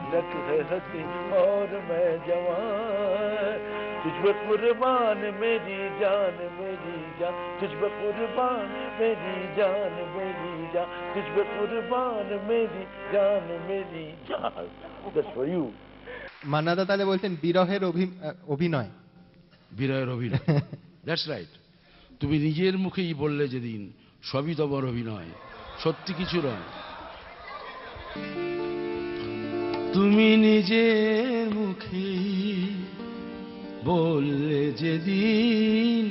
तिलक है हंसी और मैं जवान, तुझ पे कुर्बान मेरी जान तुझ पे कुर्बान मेरी जान तुझ पे कुर्बान मेरी जान That's for you. মান্নাদা তাহলে বলছেন বিরহের অভিনয়। বিরহের অভিনয়, দ্যাটস রাইট। তুমি নিজের মুখেই বললে যেদিন সবই তোমার অভিনয়, সত্যি কিছু নয়। তুমি নিজের মুখেই বললে যেদিন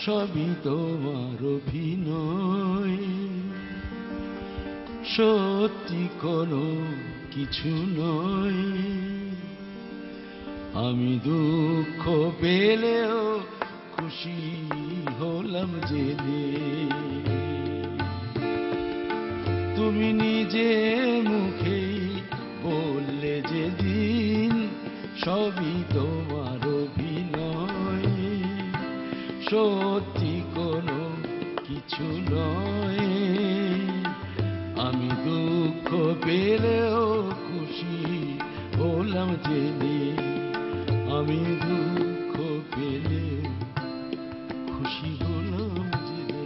সবই তোমার অভিনয়, সত্যি কোনো কিছু নয়। আমি দুঃখ পেলেও খুশি হলাম জেনে, তুমি নিজে মুখেই বললে যেদিন সবই তোমার অভিনয়, সত্যি কোনো কিছু নয়। আমি দুঃখ পেলেও খুশি হলাম জেনে, আমি দুঃখ পেলে খুশি হলাম জেনে।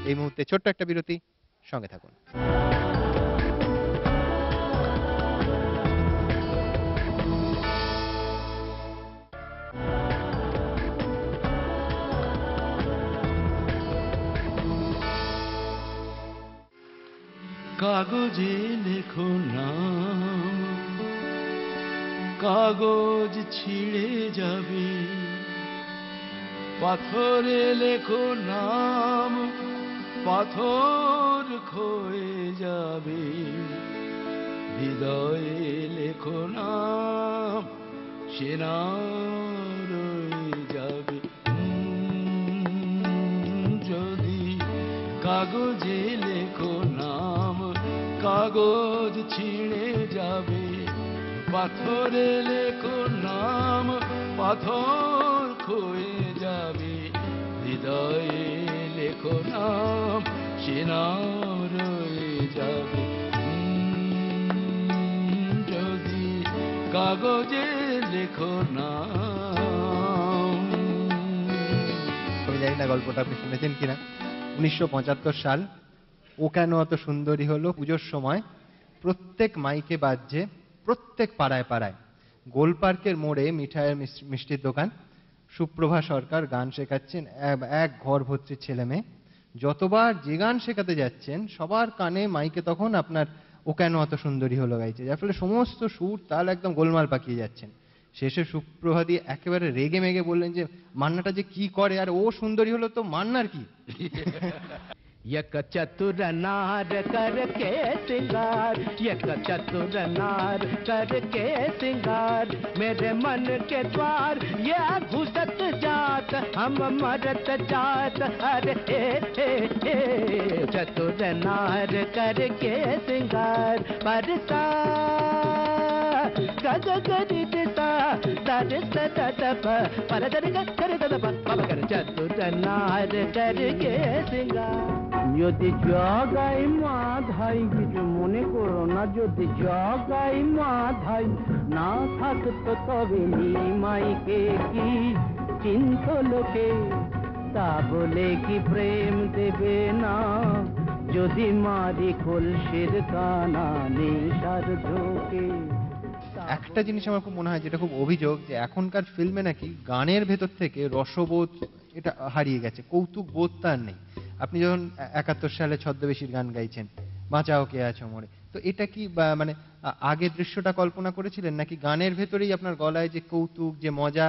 এই মুহূর্তে ছোট্ট একটা বিরতি, সঙ্গে থাকুন। কাগজে লেখো নাম, কাগজ ছিঁড়ে যাবে, পাথরে লেখো নাম, পাথর ক্ষয়ে যাবে, হৃদয়ে লেখো নাম, সে নাম রয়ে যাবে। যদি কাগজে লেখো নাম, কাগজ ছিঁড়ে যাবে, পাথরে লেখো নাম, পাথর ক্ষয়ে যাবে, হৃদয়ে লেখো নাম, সে নাম রয়ে যাবে। যদি কাগজে লেখো নাম। আমি জানি না গল্পটা আপনি শুনেছেন কিনা। 1975 সাল, ও কেন অত সুন্দরী হলো পুজোর সময় প্রত্যেক মাইকে বাজছে, প্রত্যেক পাড়ায় পাড়ায়। গোলপার্কের মোড়ে মিঠাইয়ের মিষ্টির দোকান, সুপ্রভা সরকার গান শেখাচ্ছেন, এক ঘর ভর্তি ছেলে মেয়ে। যতবার যে গান শেখাতে যাচ্ছেন সবার কানে মাইকে তখন আপনার ও কেন অত সুন্দরী হলো গাইছে, যার ফলে সমস্ত সুর তাল একদম গোলমাল পাকিয়ে যাচ্ছেন। শেষে সুপ্রভা দিয়ে একেবারে রেগে মেগে বললেন যে মান্নাটা যে কি করে, আর ও সুন্দরী হলো তো মান্নার কি। यक चतुर नार करके सिंगार, यक चतुर नार करके सिंगार, मेरे मन के द्वार ये घुसत जात, हम मरत जात, अरे हे चतुर नार करके सिंगार। परसा गग गरि दिसा दरिस ददप पर दरि गरि ददप पप कर, चतुर नार करके सिंगार। যদি জগাই মাধাই কিছু মনে করো না, যদি জগাই মাধাই না থাকতো তবে নিমাইকে কি চিন্ত লোকে, তা বলে কি প্রেম দেবে না, যদি মারি কলসির কানা নেশার ঝোঁকে। একটা জিনিস আমার খুব মনে হয় যেটা খুব অভিযোগ, যে এখনকার ফিল্মে নাকি গানের ভেতর থেকে রসবোধ এটা হারিয়ে গেছে, কৌতুক বোধ তার নেই। আপনি যখন 71 সালে ছদ্মবেশীর গান গাইছেন, বাঁচাও কে আছো মোরে, তো এটা কি মানে আগে দৃশ্যটা কল্পনা করেছিলেন, নাকি গানের ভেতরেই আপনার গলায় যে কৌতুক যে মজা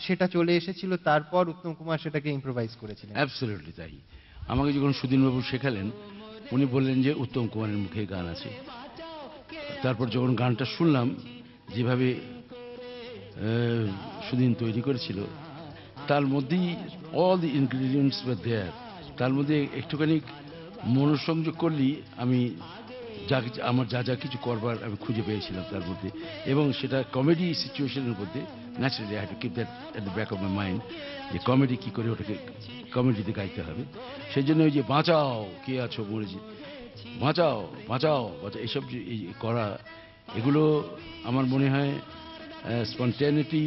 সেটা চলে এসেছিল, তারপর উত্তম কুমার সেটাকে ইম্প্রোভাইজ করেছিলেন? অ্যাবসলিউটলি তাই। আমাকে যখন সুধীনবাবু শেখালেন, উনি বললেন যে উত্তম কুমারের মুখে গান আছে। তারপর যখন গানটা শুনলাম, যেভাবে সুধীন তৈরি করেছিল, তার মধ্যেই অল দি ইনগ্রিডিয়েন্টস ওয়ার দেয়ার। তার মধ্যে একটুখানি মনোসংযোগ করলেই আমি আমার যা যা কিছু করবার আমি খুঁজে পেয়েছিলাম তার মধ্যে, এবং সেটা কমেডি সিচুয়েশনের মধ্যে। Naturally I have to keep that at the back of my mind, যে কমেডি কী করে ওটাকে কমেডিতে গাইতে হবে। সেই জন্য ওই যে বাঁচাও কে আছো মরেছি, বাঁচাও বাঁচাও বাঁচাও, এইসব যে করা, এগুলো আমার মনে হয় স্পন্টেনিটি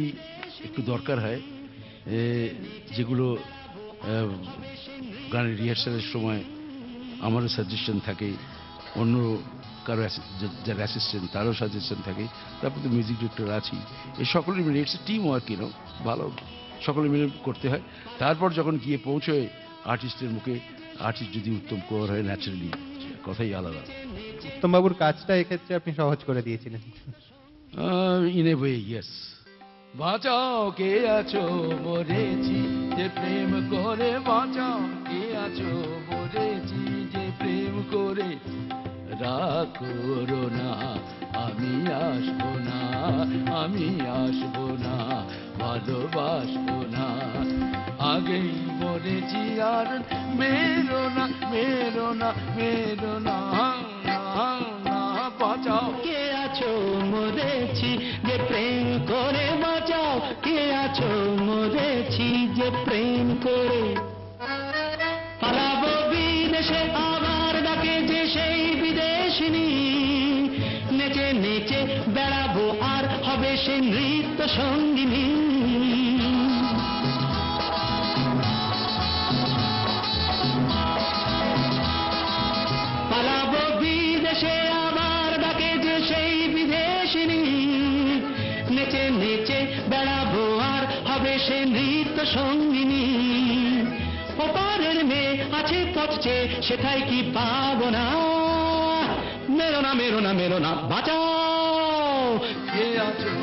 একটু দরকার হয়, যেগুলো গানের রিহার্সালের সময় আমারও সাজেশন থাকে, অন্য কারো যারা অ্যাসিস্ট্যান্ট তারও সাজেশন থাকে, তারপর তো মিউজিক ডিরেক্টর আছি, এই সকলে মিলে ইটস টিম ওয়ার্ক, ভালো সকলে মিলে করতে হয়। তারপর যখন গিয়ে পৌঁছয় আর্টিস্টের মুখে, আর্টিস্ট যদি উত্তম কোয়ার হয়, ন্যাচারালি কথাই আলাদা। উত্তমবাবুর কাজটা এক্ষেত্রে আপনি সহজ করে দিয়েছিলেন। In a way, yes. বাঁচাও কে আছো মরেছি যে প্রেম করে, বাঁচাও কে আছো মরেছি যে প্রেম করে, রাগ করো না আমি আসবো না, আমি আসবো না, ভালোবাসবো না, আগেই মরেছি আর মেরো না, মেরো না, মেরো না, না বাঁচাও কে আছো মরেছি যে প্রেম করে, বাঁচাও কে আছো মরেছি যে প্রেম করে, পালাবো বিদেশে আবার ডাকে যে সেই বিদেশিনী, নেচে নেচে বেড়াবো আর হবে সে নৃত্য সঙ্গিনী, পালাবো বিদেশে আবার ডাকে যে সেই বিদেশিনী, নেচে নেচে বেড়াবো আর হবে সে নৃত্য সঙ্গিনী, ওপারের মেয়ে আছে পথছে সেটাই কি পাবো না, মেরো না, মেরো না, মেরো না, বাঁচাও কে আছো